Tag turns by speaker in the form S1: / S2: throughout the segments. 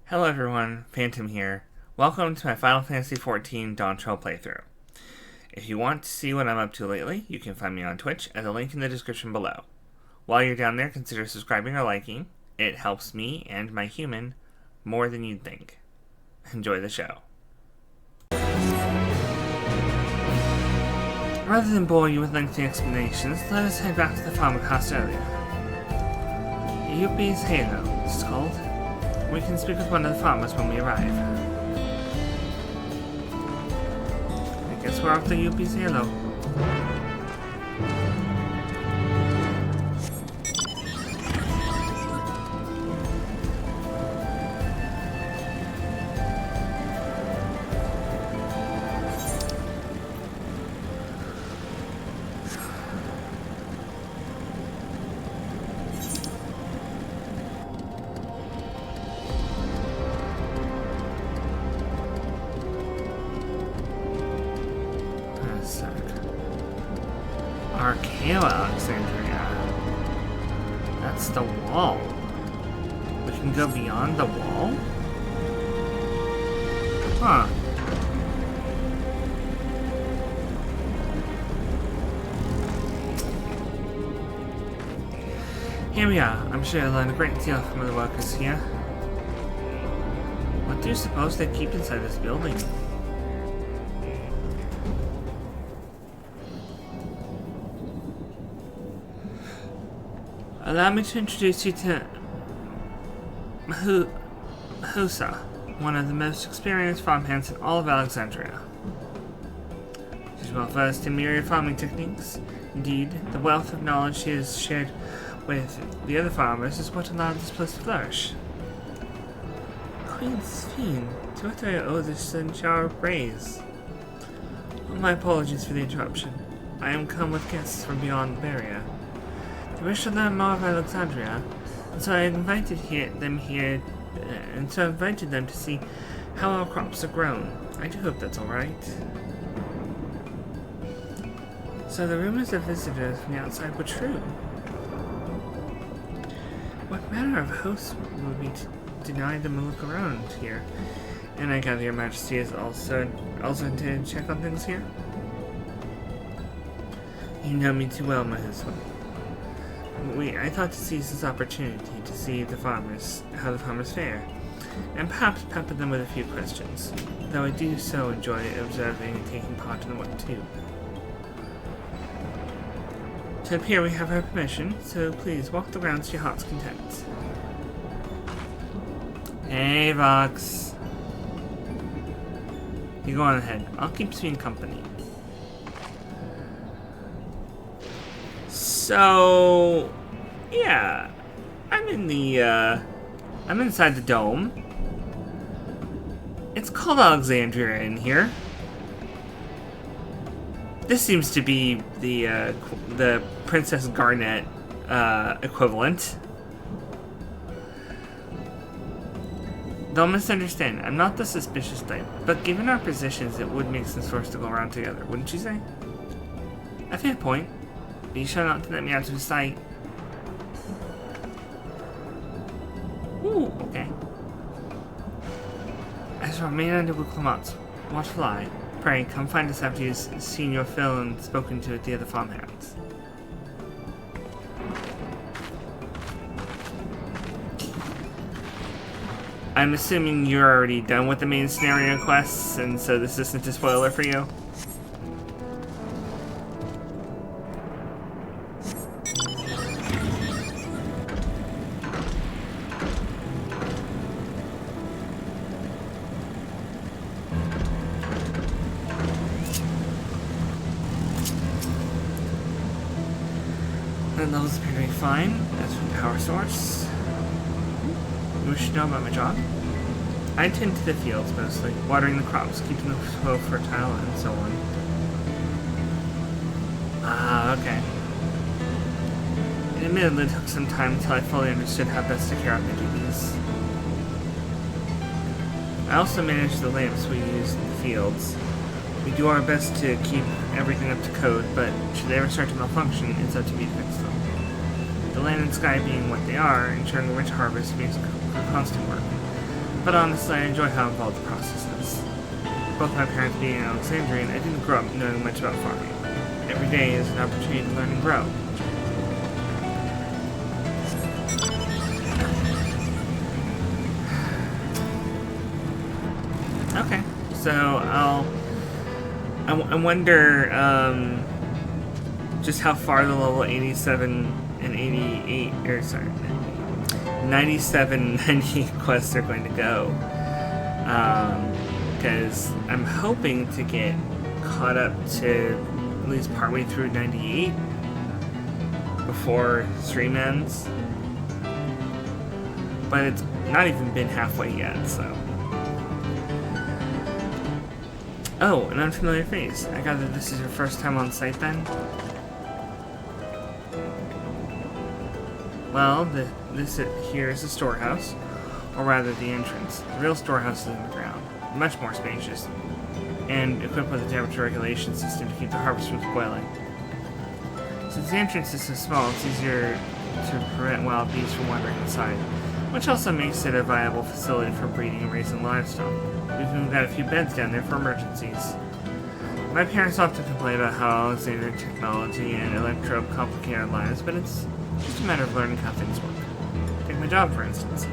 S1: Hello everyone, Phantom here. Welcome to my Final Fantasy XIV Dawntrail playthrough. If you want to see what I'm up to lately, you can find me on Twitch at the link in the description below. While you're down there, consider subscribing or liking. It helps me and my human more than you'd think. Enjoy the show. Rather than bore you with lengthy explanations, let us head back to the farm we passed earlier. Yuppie's Halo, it's called. We can speak with one of the farmers when we arrive. I guess we're off to Yuppie's Halo. Alexandria. That's the wall. We can go beyond the wall? Huh. Here we are. I'm sure you'll learn a great deal from the workers here. What do you suppose they keep inside this building? Allow me to introduce you to Husa, one of the most experienced farmhands in all of Alexandria. She's well versed in myriad farming techniques. Indeed, the wealth of knowledge she has shared with the other farmers is what allowed this place to flourish. Queen Sphene, to what do I owe this sudden shower of praise? My apologies for the interruption. I am come with guests from beyond the barrier. They wish to learn more of Alexandria, and so I invited them to see how our crops are grown. I do hope that's alright. So the rumors of visitors from the outside were true. What manner of host would be to deny them a look around here? And I gather your majesty is also to check on things here? You know me too well, my husband. I thought to seize this opportunity to see how the farmers fare, and perhaps pepper them with a few questions, though I do so enjoy observing and taking part in the work too. To appear we have her permission, so please walk the grounds to your heart's content. Hey, Vox. You go on ahead. I'll keep Sphene company. So, yeah, I'm inside the dome. It's called Alexandria in here. This seems to be the Princess Garnet equivalent. Don't misunderstand, I'm not the suspicious type, but given our positions, it would make sense for us to go around together, wouldn't you say? A fair point. Be sure not to let me out of sight. Ooh, okay. As for Maynard de Clements, watch fly. Pray, come find us after you've seen your fill and spoken to the other farmhands. I'm assuming you're already done with the main scenario quests, and so this isn't a spoiler for you? The levels appear to be fine. That's from the power source. You wish to know about my job? I tend to the fields mostly, watering the crops, keeping the soil fertile, and so on. Ah, okay. It admittedly took some time until I fully understood how best to carry out my duties. I also manage the lamps we use in the fields. We do our best to keep everything up to code, but should they ever start to malfunction, it's up to me to fix them. The land and sky being what they are, ensuring a rich harvest makes constant work. But honestly, I enjoy how involved the process is. Both my parents being Alexandrian, I didn't grow up knowing much about farming. Every day is an opportunity to learn and grow. Okay, so I wonder just how far the level 87 and 88, or sorry, 97, 90 quests are going to go. Because I'm hoping to get caught up to at least partway through 98 before stream ends. But it's not even been halfway yet, so. Oh, an unfamiliar face. I gather this is your first time on site then? Well, this here is the storehouse, or rather the entrance. The real storehouse is underground, much more spacious, and equipped with a temperature regulation system to keep the harvest from spoiling. Since the entrance is so small, it's easier to prevent wild beasts from wandering inside, which also makes it a viable facility for breeding and raising livestock. We've even got a few beds down there for emergencies. My parents often complain about how Alexandrian technology and electro complicate our lives, but it's just a matter of learning how things work. Take my job, for instance.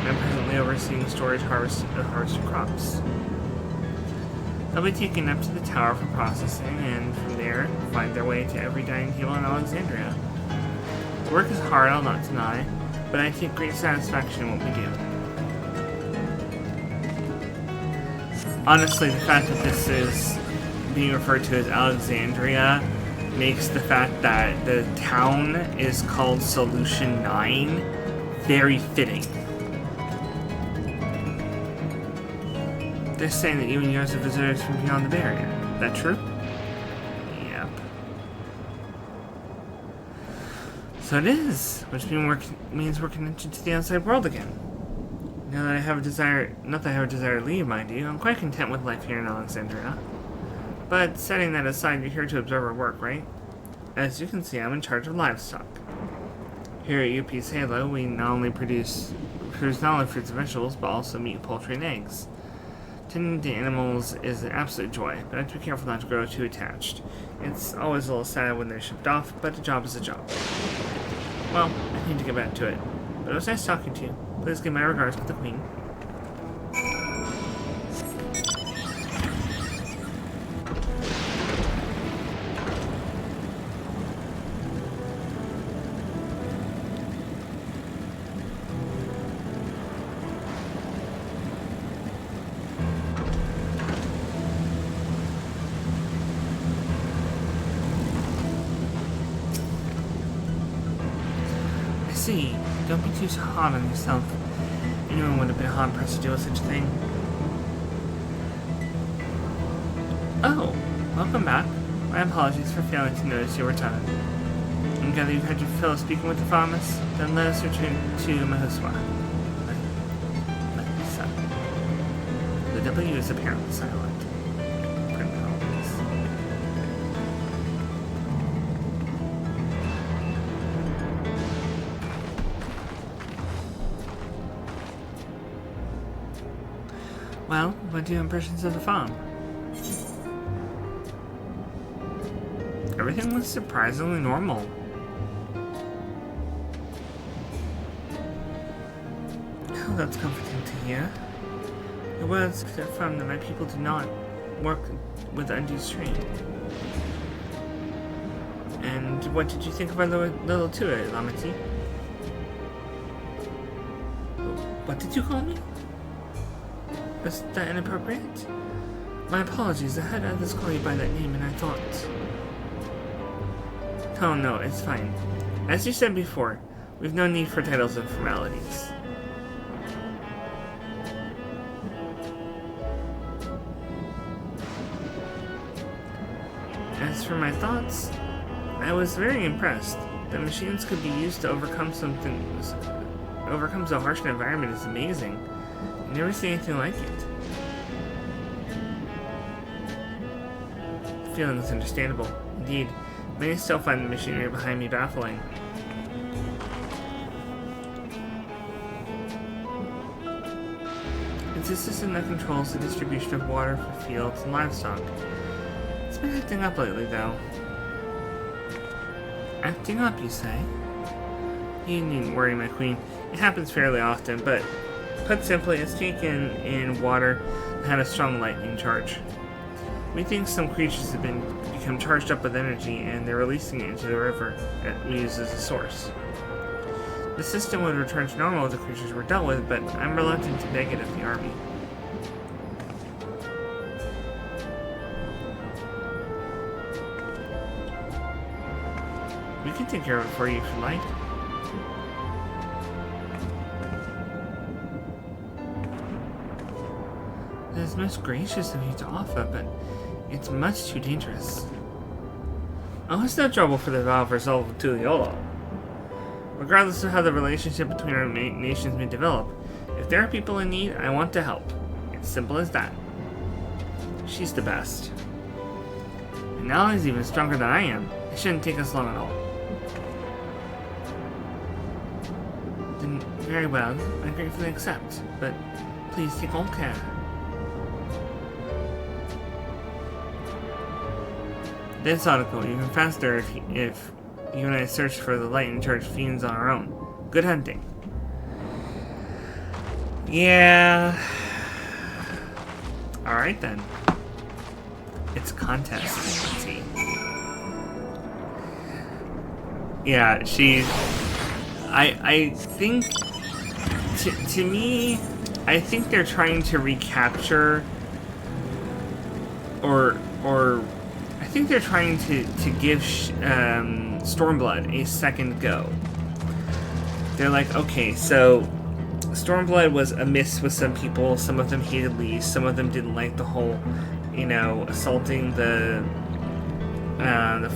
S1: I'm presently overseeing storage harvested crops. They'll be taken up to the tower for processing, and from there, find their way to every dining table in Alexandria. The work is hard, I'll not deny, but I take great satisfaction in what we do. Honestly, the fact that this is being referred to as Alexandria makes the fact that the town is called Solution 9 very fitting. They're saying that you and yours are visitors from beyond the barrier. Is that true? Yep. So it is, which means we're connected to the outside world again. Now that I have a desire, not that I have a desire to leave, mind you, I'm quite content with life here in Alexandria. But setting that aside, you're here to observe our work, right? As you can see, I'm in charge of livestock. Here at UP's Halo, we not only produce not only fruits and vegetables, but also meat, poultry, and eggs. Tending to animals is an absolute joy, but I have to be careful not to grow too attached. It's always a little sad when they're shipped off, but a job is a job. Well, I need to get back to it. But it was nice talking to you. Please give my regards to the Queen. Don't be too hard on yourself. Anyone would have been hard-pressed to do such a thing. Oh, welcome back. My apologies for failing to notice your return. I gather you've had your fill of speaking with the farmers? Then let us return to Mahuswa. The W is apparently silent. Well, what are your impressions of the farm? Everything was surprisingly normal. Oh, that's comforting to hear. The words confirm that my people do not work with undue strain. And what did you think of our little tour, Lamati? What did you call me? Was that inappropriate? My apologies, I had others call you by that name and I thought... Oh no, it's fine. As you said before, we've no need for titles and formalities. As for my thoughts, I was very impressed. The machines could be used to overcome so harsh an environment is amazing. I've never seen anything like it. The feeling is understandable. Indeed, many still find the machinery behind me baffling. It's a system that controls the distribution of water for fields and livestock. It's been acting up lately, though. Acting up, you say? You needn't worry, my queen. It happens fairly often, but put simply, it's taken in water that had a strong lightning charge. We think some creatures have become charged up with energy, and they're releasing it into the river that we use as a source. The system would return to normal if the creatures were dealt with, but I'm reluctant to beg it of the army. We can take care of it for you if you like. That is most gracious of you to offer, but it's much too dangerous. Oh, it's no trouble for the vow of resolve of Tuliolo. Regardless of how the relationship between our nations may develop, if there are people in need, I want to help. It's simple as that. She's the best. And now he's even stronger than I am. It shouldn't take us long at all. Then, very well, I gratefully accept, but please take all care. This article, even faster if you and I search for the lightning charged fiends on our own. Good hunting. Yeah. Alright then. It's a contest. Let's see. Yeah, I think to me, I think they're trying to recapture or I think they're trying to give Stormblood a second go. They're like, okay, so Stormblood was a miss with some people. Some of them hated Lee. Some of them didn't like the whole, assaulting the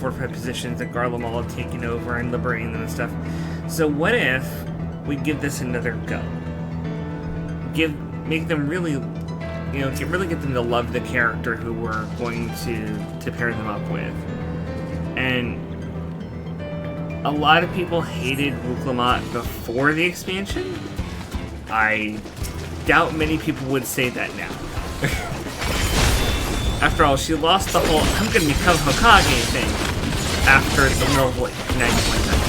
S1: fortified positions that Garlemald had taken over and liberating them and stuff. So what if we give this another go? Make them really, get them to love the character who we're going to pair them up with. And a lot of people hated Wuklamot before the expansion. I doubt many people would say that now. After all, she lost the whole "I'm gonna become Hokage" thing after the Northwood United one time.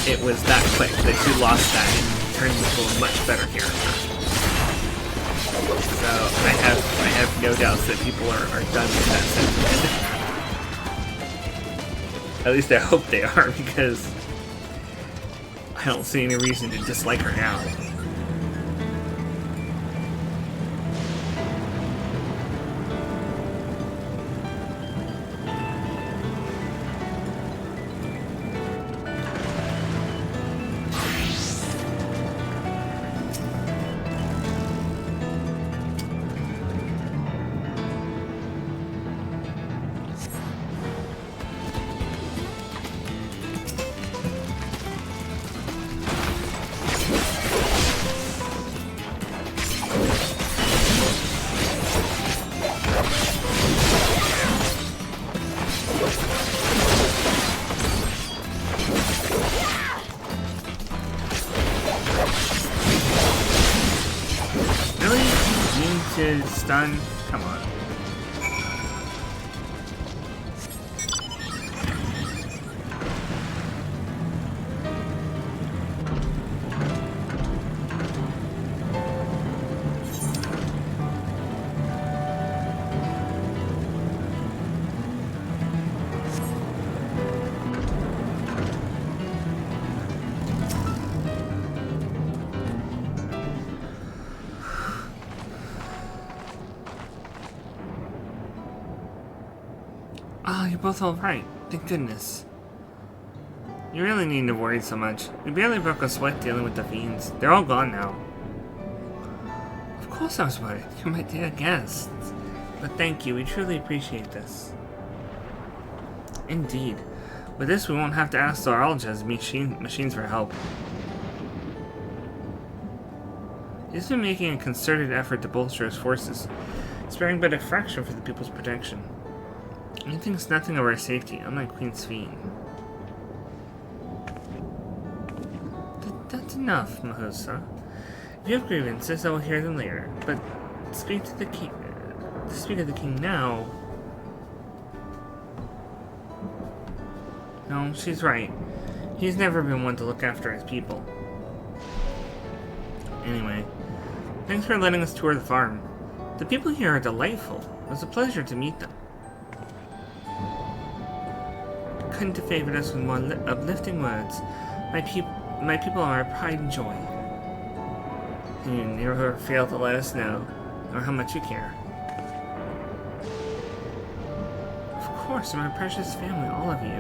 S1: It was that quick that she lost that and turned into a much better character. So I have no doubts that people are done with that sentiment. At least I hope they are, because I don't see any reason to dislike her now. Stun? Come on. Oh, you're both alright. Thank goodness. You really needn't have worried so much. We barely broke a sweat dealing with the fiends. They're all gone now. Of course I was worried. You're my dear guests. But thank you. We truly appreciate this. Indeed. With this, we won't have to ask the Aralja's machines for help. He's been making a concerted effort to bolster his forces, sparing but a fraction for the people's protection. He thinks nothing of our safety, unlike Queen Sphene. That's enough, Mahusa. If you have grievances, I will hear them later. But speak to the king. To speak of the king now. No, she's right. He's never been one to look after his people. Anyway, thanks for letting us tour the farm. The people here are delightful. It was a pleasure to meet them. Couldn't have favored us with more uplifting words. My people are our pride and joy. And you never fail to let us know, or how much you care. Of course, my precious family, all of you.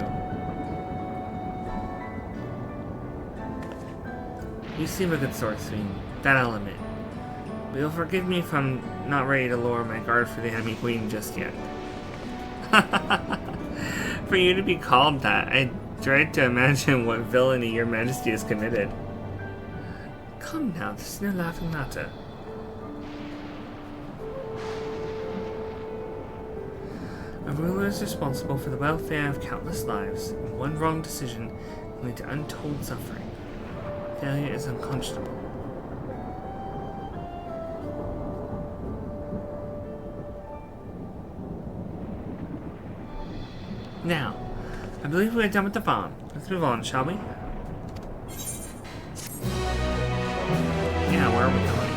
S1: You seem a good swordsman, that I'll admit. But you'll forgive me if I'm not ready to lower my guard for the enemy queen just yet. For you to be called that, I dread to imagine what villainy your majesty has committed. Come now, this is no laughing matter. A ruler is responsible for the welfare of countless lives, and one wrong decision can lead to untold suffering. Failure is unconscionable. Now, I believe we're done with the farm. Let's move on, shall we? Yeah, where are we going?